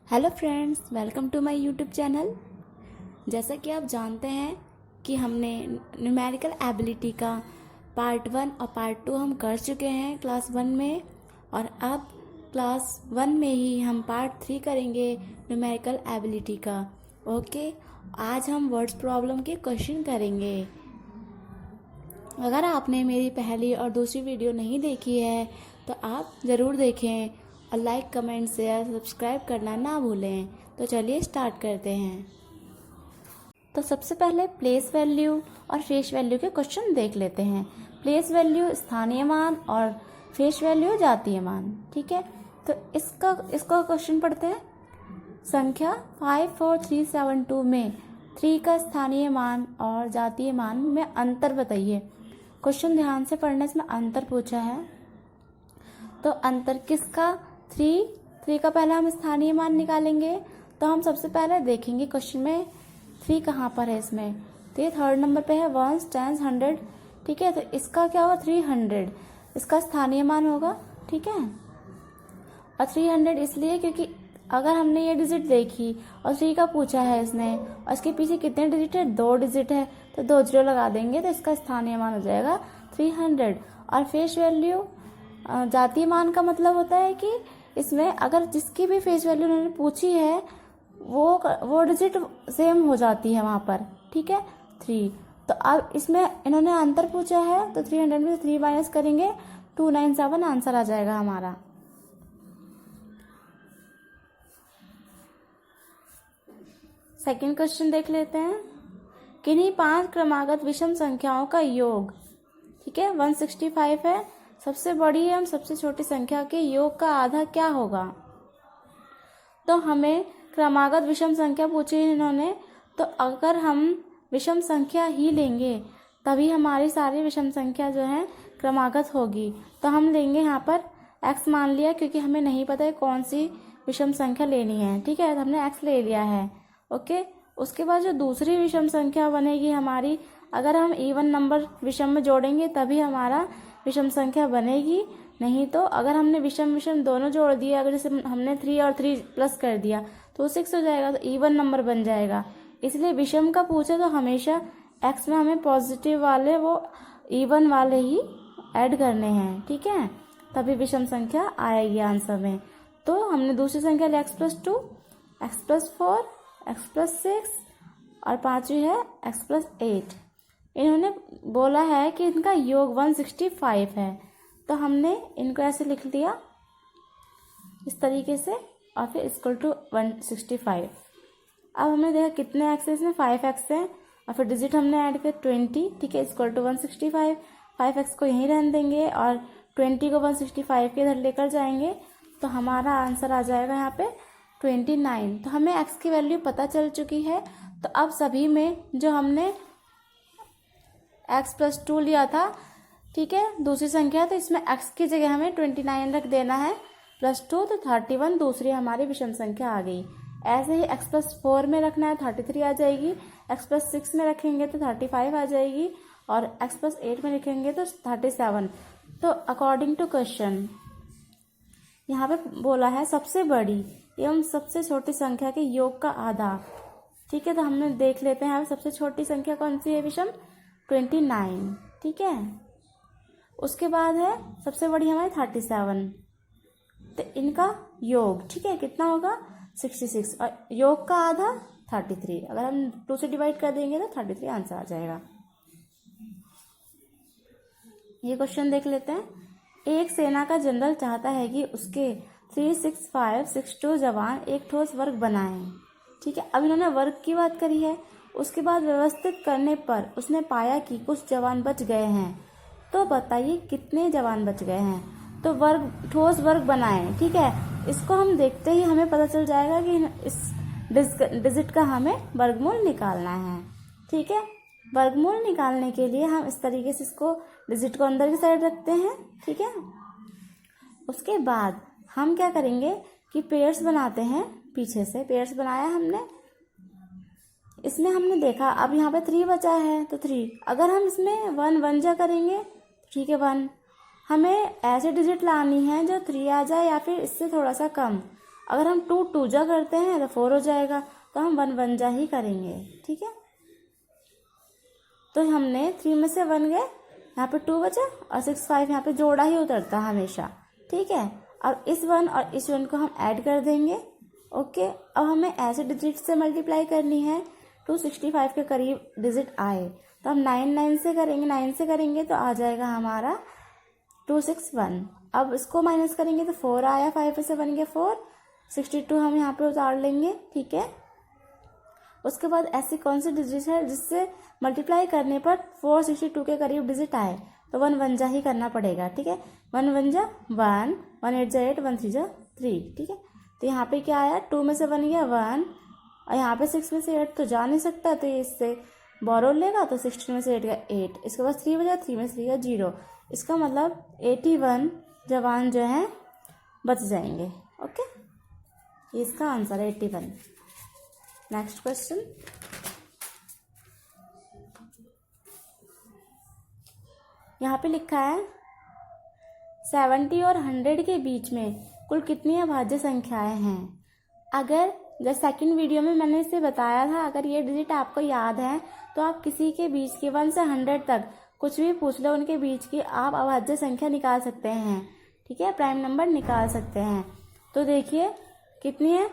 Hello friends, welcome to my YouTube channel. जैसा कि आप जानते हैं कि हमने न्यूमेरिकल एबिलिटी का पार्ट 1 और पार्ट 2 हम कर चुके हैं क्लास 1 में, और अब क्लास 1 में ही हम पार्ट 3 करेंगे न्यूमेरिकल एबिलिटी का। ओके, आज हम वर्ड्स प्रॉब्लम के क्वेश्चन करेंगे। अगर आपने मेरी पहली और दूसरी वीडियो नहीं देखी है तो आप ज़रूर देखें और लाइक, कमेंट, शेयर, सब्सक्राइब करना ना भूलें। तो चलिए स्टार्ट करते हैं। तो सबसे पहले प्लेस वैल्यू और फेस वैल्यू के क्वेश्चन देख लेते हैं। प्लेस वैल्यू स्थानीय मान और फेस वैल्यू जातीय मान। ठीक है, तो इसका क्वेश्चन पढ़ते हैं। संख्या 54372 में 3 का स्थानीय मान और जातीय मान में अंतर बताइए। क्वेश्चन ध्यान से पढ़ने, इसमें अंतर पूछा है। तो अंतर किसका? 3 का पहले हम स्थानीय मान निकालेंगे। तो हम सबसे पहले देखेंगे क्वेश्चन में 3 कहाँ पर है इसमें। तो ये थर्ड नंबर पे है, 1, 10, 100। ठीक है, तो इसका क्या होगा? 300 इसका स्थानीय मान होगा। ठीक है, और 300 इसलिए क्योंकि अगर हमने ये डिजिट देखी और 3 का पूछा है इसने, और इसके पीछे कितने डिजिट है? 2 डिजिट है, तो 2 जीरो लगा देंगे तो इसका स्थानीय मान हो जाएगा 300। और फेस वैल्यू जातीय मान का मतलब होता है कि इसमें अगर जिसकी भी फेस वैल्यू उन्होंने पूछी है वो डिजिट सेम हो जाती है वहां पर। ठीक है, 3। तो अब इसमें इन्होंने अंतर पूछा है तो 300 में से 3 माइनस करेंगे, 297 आंसर आ जाएगा हमारा। सेकंड क्वेश्चन देख लेते हैं। किन्हीं 5 क्रमागत विषम संख्याओं का योग, ठीक है, 165 है। सबसे बड़ी एवं सबसे छोटी संख्या के योग का आधा क्या होगा? तो हमें क्रमागत विषम संख्या पूछी है इन्होंने, तो अगर हम विषम संख्या ही लेंगे तभी हमारी सारी विषम संख्या जो है क्रमागत होगी। तो हम लेंगे यहाँ पर x मान लिया, क्योंकि हमें नहीं पता है कौन सी विषम संख्या लेनी है। ठीक है, तो हमने x ले लिया है। ओके, उसके बाद जो दूसरी विषम संख्या बनेगी हमारी, अगर हम इवन नंबर विषम में जोड़ेंगे तभी हमारा विषम संख्या बनेगी, नहीं तो अगर हमने विषम विषम दोनों जोड़ दिया, अगर जैसे हमने 3 और 3 प्लस कर दिया तो 6 हो जाएगा, तो इवन नंबर बन जाएगा। इसलिए विषम का पूछे तो हमेशा x में हमें पॉजिटिव वाले वो इवन वाले ही ऐड करने हैं। ठीक है, तभी विषम संख्या आएगी आंसर में। तो हमने दूसरी संख्या ली x+2, x+4, x+6 और पांचवी है x+8। इन्होंने बोला है कि इनका योग 165 है, तो हमने इनको ऐसे लिख दिया इस तरीके से, और फिर इक्वल टू 165। अब हमने देखा कितने एक्स है इसमें, 5x है, और फिर डिजिट हमने ऐड किया 20। ठीक है, इक्वल टू 165। 5x को यहीं रहने देंगे और 20 को 165 के इधर लेकर जाएंगे, तो हमारा आंसर आ जाएगा यहाँ पे 29। तो हमें x की वैल्यू पता चल चुकी है। तो अब सभी में जो हमने x+2 लिया था, ठीक है, दूसरी संख्या, तो इसमें x की जगह हमें 29 रख देना है, +2 तो 31 दूसरी हमारी विषम संख्या आ गई। ऐसे ही x+4 में रखना है, 33 आ जाएगी। x+6 में रखेंगे तो 35 आ जाएगी, और x+8 में लिखेंगे तो 37। तो अकॉर्डिंग टू क्वेश्चन यहाँ पे बोला है सबसे बड़ी एवं सबसे छोटी संख्या के योग का आधा। ठीक है, तो हमने देख लेते हैं सबसे छोटी संख्या कौन सी है विषम, 29। ठीक है, उसके बाद है सबसे बड़ी हमारी 37, तो इनका योग, ठीक है, कितना होगा 66, और योग का आधा 33। अगर हम 2 से डिवाइड कर देंगे तो 33 आंसर आ जाएगा। ये क्वेश्चन देख लेते हैं। एक सेना का जनरल चाहता है कि उसके 36562 जवान एक ठोस वर्ग बनाएं। ठीक है, अब इन्होंने वर्ग की बात करी है। उसके बाद व्यवस्थित करने पर उसने पाया कि कुछ जवान बच गए हैं। तो बताइए कितने जवान बच गए हैं। तो वर्ग, ठोस वर्ग बनाएं। ठीक है, इसको हम देखते ही हमें पता चल जाएगा कि इस डिजिट का हमें वर्गमूल निकालना है। ठीक है, वर्गमूल निकालने के लिए हम इस तरीके से इसको डिजिट को अंदर की साइड रखते हैं। ठीक है, उसके बाद हम क्या करेंगे कि पेयर्स बनाते हैं। पीछे से पेयर्स बनाया हमने, इसमें हमने देखा अब यहाँ पे 3 बचा है, तो 3 अगर हम इसमें 1 1 जा करेंगे, ठीक है 1, हमें ऐसे डिजिट लानी है जो 3 आ जाए या फिर इससे थोड़ा सा कम। अगर हम 2 2 जा करते हैं तो 4 हो जाएगा, तो हम 1 1 जा ही करेंगे। ठीक है, तो हमने 3 में से 1 गए, यहाँ पे 2 बचा और 6 5 यहाँ पे जोड़ा ही उतरता हमेशा। ठीक है, अब इस 1 और इस 1 को हम ऐड कर देंगे। ओके, अब हमें ऐसे डिजिट से मल्टीप्लाई करनी है 265 के करीब डिजिट आए, तो हम 9 9 से करेंगे, 9 से करेंगे तो आ जाएगा हमारा 261। अब इसको माइनस करेंगे तो 4 आया, 5 से बन गया 4, 62 हम यहाँ पे उतार लेंगे। ठीक है, उसके बाद ऐसी कौन सी डिजिट है जिससे मल्टीप्लाई करने पर 462 के करीब डिजिट आए, तो 1 1 जा ही करना पड़ेगा। ठीक है, 1 1 जा 1, 1 8 जा 8, 1 3 जा 3। ठीक है, तो यहाँ पे क्या आया, 2 में से 1 गया 1, और यहाँ पे 6 में से 8 तो जा नहीं सकता, तो ये इससे बोरो लेगा, तो 16 में से 8 गया 8, इसके बाद 3 बजा, 3 में से 3 गया 0, इसका मतलब 81 जवान जो हैं बच जाएंगे। ओके, ये इसका आंसर है 81। नेक्स्ट क्वेश्चन, यहाँ पे लिखा है 70 और 100 के बीच में कुल कितनी अभाज्य संख्याएं हैं। अगर जैसे सेकंड वीडियो में मैंने इसे बताया था, अगर ये डिजिट आपको याद है तो आप किसी के बीच की 1 से 100 तक कुछ भी पूछ लो, उनके बीच की आप अभाज्य संख्या निकाल सकते हैं। ठीक है, प्राइम नंबर निकाल सकते हैं। तो देखिए कितनी है,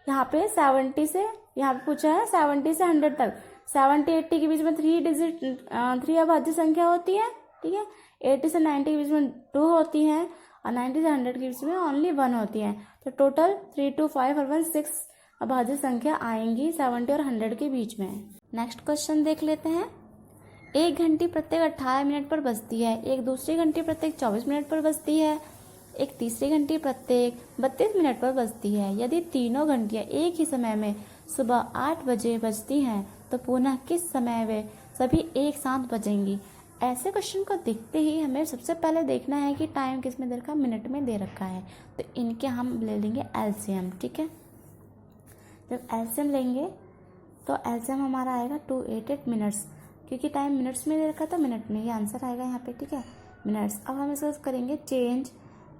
यहाँ पे 70 से, यहाँ पे पूछा है 70 से 100 तक, 70 80 के बीच में 3 अभाज्य संख्या होती है। ठीक है, 80 से 90 के बीच में 2 होती हैं, और 90 से 100 के बीच में ओनली 1 होती हैं। तो टोटल 3 2 5 और 1 6 अभाज्य संख्या आएंगी 70 और 100 के बीच में। नेक्स्ट क्वेश्चन देख लेते हैं। एक घंटी प्रत्येक 18 मिनट पर बजती है, एक दूसरी घंटी प्रत्येक 24 मिनट पर बजती है, एक तीसरी घंटी प्रत्येक 32 मिनट पर बजती है। यदि तीनों घंटियां एक ही समय में सुबह 8 बजे बजती हैं तो पुनः किस समय वे सभी एक साथ बजेंगी। ऐसे क्वेश्चन को देखते ही हमें सबसे पहले देखना है कि टाइम किस में दे रखा है, मिनट में दे रखा है, तो इनके हम ले लेंगे एलसीएम। ठीक है, जब एलसीएम लेंगे तो एलसीएम हमारा आएगा 288 मिनट्स, क्योंकि टाइम मिनट्स में दे रखा था, मिनट में ही आंसर आएगा यहाँ पे। ठीक है, मिनट्स। अब हम इसको करेंगे चेंज।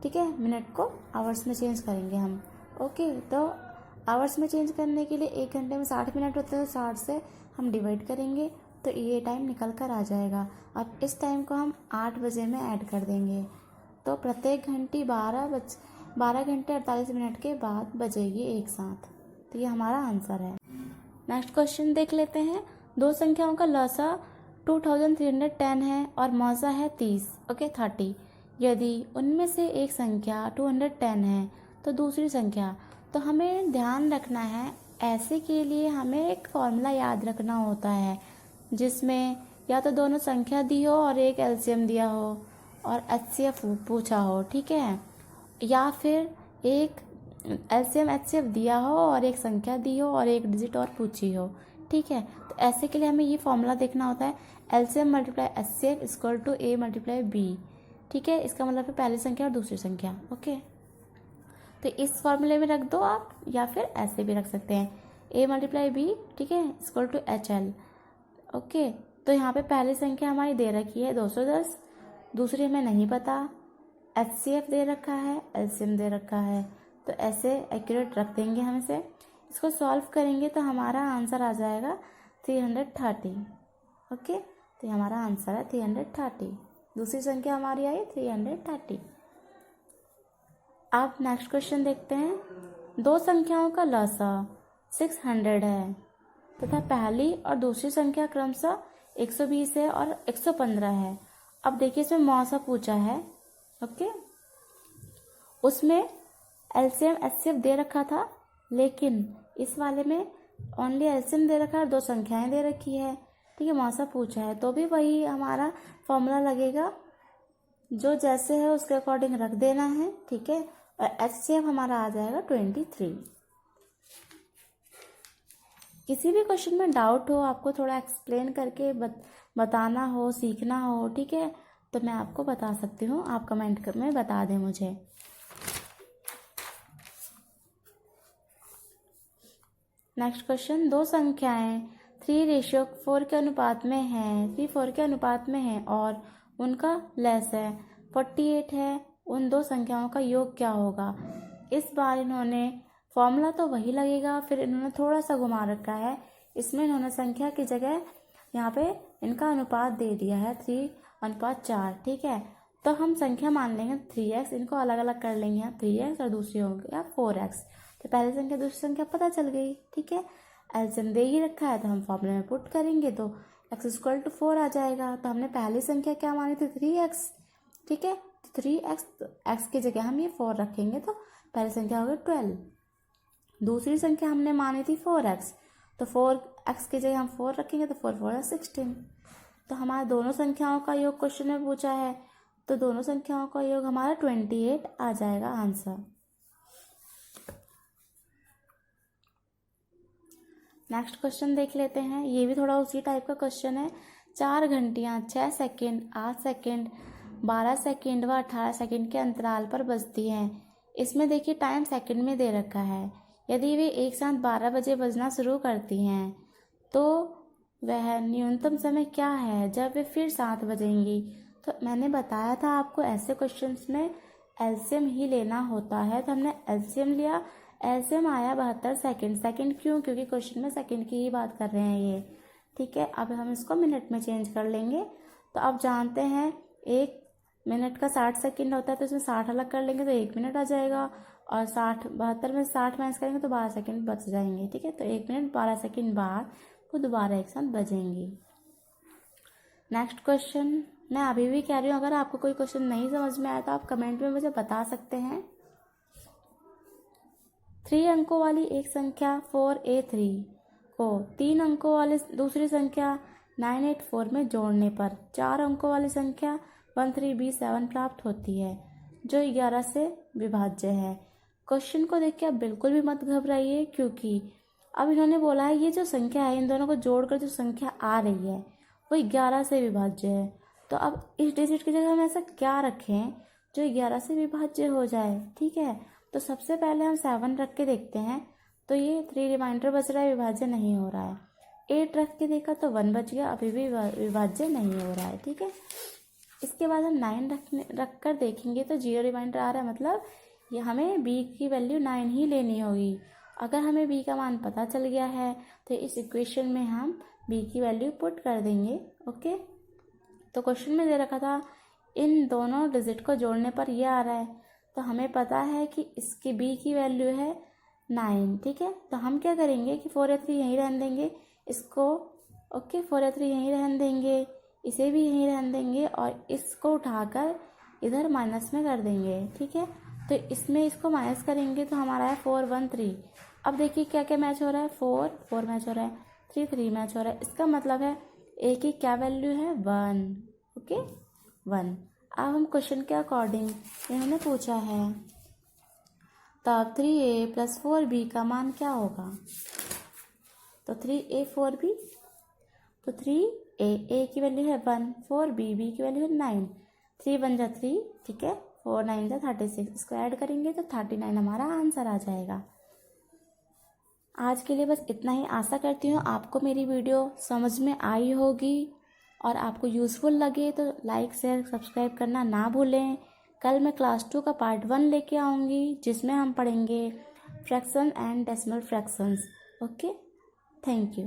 ठीक है, मिनट को आवर्स में चेंज करेंगे हम। ओके, तो आवर्स में चेंज करने के लिए 1 घंटे में 60 मिनट होते हैं, तो 60 से हम डिवाइड करेंगे तो ये टाइम निकल कर आ जाएगा। अब इस टाइम को हम 8 बजे में ऐड कर देंगे, तो प्रत्येक घंटी 12 घंटे 48 मिनट के बाद बजेगी एक साथ। तो ये हमारा आंसर है। नेक्स्ट क्वेश्चन देख लेते हैं। दो संख्याओं का लसा 2310 है और मौजा है 30, ओके 30। यदि उनमें से एक संख्या 210 है तो दूसरी संख्या, तो हमें ध्यान रखना है, ऐसे के लिए हमें एक फॉर्मूला याद रखना होता है जिसमें या तो दोनों संख्या दी हो और एक एलसीएम दिया हो और एचसीएफ पूछा हो। ठीक है, या फिर एक एलसीएम एचसीएफ दिया हो और एक संख्या दी हो और एक डिजिट और पूछी हो। ठीक है, तो ऐसे के लिए हमें ये फॉर्मूला देखना होता है, LCM multiply HCF equal to A multiply B. ठीक है, इसका मतलब है पहली संख्या और दूसरी संख्या। ओके, तो इस फॉर्मूले में रख दो आप, या फिर ऐसे भी रख सकते हैं, ए मल्टीप्लाई बी, ठीक है, equal to H L. Okay, तो यहाँ पे पहली संख्या हमारी दे रखी है 210, दूसरी हमें नहीं पता, एचसीएफ दे रखा है, एलसीएम दे रखा है, तो ऐसे एक्यूरेट रख देंगे हम इसे। इसको सॉल्व करेंगे तो हमारा आंसर आ जाएगा 330। ओके, तो हमारा आंसर है 330, दूसरी संख्या हमारी आई 330। अब नेक्स्ट क्वेश्चन देखते हैं। दो संख्याओं का लसा 600 है तथा पहली और दूसरी संख्या क्रमशः 120 है और 115 है। अब देखिए इसमें मौसा पूछा है। ओके, उसमें एलसीएम एचसीएफ दे रखा था, लेकिन इस वाले में ओनली एलसीएम दे रखा है, दो संख्याएं दे रखी है। ठीक है, मौसा पूछा है तो भी वही हमारा फॉर्मूला लगेगा, जो जैसे है उसके अकॉर्डिंग रख देना है। ठीक है, और एचसीएफ हमारा आ जाएगा 23। किसी भी क्वेश्चन में डाउट हो, आपको थोड़ा एक्सप्लेन करके बताना हो, सीखना हो, ठीक है, तो मैं आपको बता सकती हूँ, आप कमेंट में बता दें मुझे। नेक्स्ट क्वेश्चन, दो संख्याएं 3:4 के अनुपात में हैं, 3:4 के अनुपात में हैं और उनका लेस है 48 है, उन दो संख्याओं का योग क्या होगा। इस बार इन्होंने फॉर्मूला तो वही लगेगा, फिर इन्होंने थोड़ा सा घुमा रखा है, इसमें इन्होंने संख्या की जगह यहाँ पे इनका अनुपात दे दिया है 3:4, ठीक है। तो हम संख्या मान लेंगे 3x, इनको अलग अलग कर लेंगे यहाँ 3x और दूसरी हो गया 4x। तो पहली संख्या दूसरी संख्या पता चल गई, ठीक है। एलसीएम दे ही रखा है तो हम फॉर्मूले में पुट करेंगे तो x=4 आ जाएगा। तो हमने पहली संख्या क्या मानी थी 3x, ठीक है। 3x, x की जगह हम ये 4 रखेंगे तो पहली संख्या हो गई 12। दूसरी संख्या हमने मानी थी 4x, तो 4x की जगह हम 4 रखेंगे तो 4 4 16। तो हमारा दोनों संख्याओं का योग क्वेश्चन में पूछा है, तो दोनों संख्याओं का योग हमारा 28 आ जाएगा आंसर। नेक्स्ट क्वेश्चन देख लेते हैं, ये भी थोड़ा उसी टाइप का क्वेश्चन है। 4 घंटियाँ 6 सेकेंड 8 सेकेंड 12 सेकेंड व 18 सेकेंड के अंतराल पर बजती हैं। इसमें देखिए टाइम सेकंड में दे रखा है। यदि वे एक साथ 12 बजे बजना शुरू करती हैं तो वह न्यूनतम समय क्या है जब वे फिर 7 बजेंगी। तो मैंने बताया था आपको ऐसे क्वेश्चंस में एलसीएम ही लेना होता है, तो हमने एलसीएम लिया, एलसीएम आया 72 सेकेंड। सेकेंड क्यों? क्योंकि क्वेश्चन में सेकेंड की ही बात कर रहे हैं ये, ठीक है। अब हम इसको मिनट में चेंज कर लेंगे। तो अब जानते हैं 1 मिनट का 60 सेकेंड होता है, तो इसमें 60 अलग कर लेंगे तो 1 मिनट आ जाएगा, और 72 में 60 माइनस करेंगे तो 12 सेकेंड बच जाएंगे, ठीक है। तो 1 मिनट 12 सेकेंड बाद वो दोबारा एक साथ बजेंगी। नेक्स्ट क्वेश्चन मैं अभी भी कह रही हूँ, अगर आपको कोई क्वेश्चन नहीं समझ में आया तो आप कमेंट में मुझे बता सकते हैं। 3 अंकों वाली एक संख्या 4a3 को 3 अंकों वाली दूसरी संख्या 984 में जोड़ने पर 4 अंकों वाली संख्या 13b7 प्राप्त होती है जो 11 से विभाज्य है। क्वेश्चन को देख के आप बिल्कुल भी मत घबराइए, क्योंकि अब इन्होंने बोला है ये जो संख्या है इन दोनों को जोड़कर जो संख्या आ रही है वो 11 से विभाज्य है। तो अब इस डिजिट की जगह हम ऐसा क्या रखें जो 11 से विभाज्य हो जाए, ठीक है। तो सबसे पहले हम 7 रख के देखते हैं, तो ये 3 रिमाइंडर बच रहा है, विभाज्य नहीं हो रहा है। 8 रख के देखा तो 1 बच गया, अभी भी विभाज्य नहीं हो रहा है, ठीक है। इसके बाद हम 9 रख कर देखेंगे तो 0 रिमाइंडर आ रहा है, मतलब ये हमें b की वैल्यू 9 ही लेनी होगी। अगर हमें b का मान पता चल गया है तो इस इक्वेशन में हम b की वैल्यू पुट कर देंगे, ओके। तो क्वेश्चन में दे रखा था इन दोनों डिजिट को जोड़ने पर ये आ रहा है, तो हमें पता है कि इसकी b की वैल्यू है 9, ठीक है। तो हम क्या करेंगे कि 4 या 3 यहीं रहने देंगे इसको, ओके। 4 या 3 यहीं रहने देंगे, इसे भी यहीं रहने देंगे और इसको उठाकर इधर माइनस में कर देंगे, ठीक है। तो इसमें इसको माइनस करेंगे तो हमारा है 4 1 3। अब देखिए क्या क्या मैच हो रहा है, 4 4 मैच हो रहा है, 3 3 मैच हो रहा है। इसका मतलब है a की क्या वैल्यू है 1, ओके 1। अब हम क्वेश्चन के अकॉर्डिंग इन्होंने पूछा है तब 3a + 4b का मान क्या होगा। तो 3a 4b, तो 3a a की वैल्यू है 1, 4b b की वैल्यू है 9, 3 1 जा 3, ठीक है, 4 9 जा 36। इसको ऐड करेंगे तो 39 हमारा आंसर आ जाएगा। आज के लिए बस इतना ही। आशा करती हूँ आपको मेरी वीडियो समझ में आई होगी और आपको यूज़फुल लगे तो लाइक शेयर सब्सक्राइब करना ना भूलें। कल मैं क्लास 2 का पार्ट 1 लेके आऊँगी जिसमें हम पढ़ेंगे fraction and decimal fractions, okay. Thank you.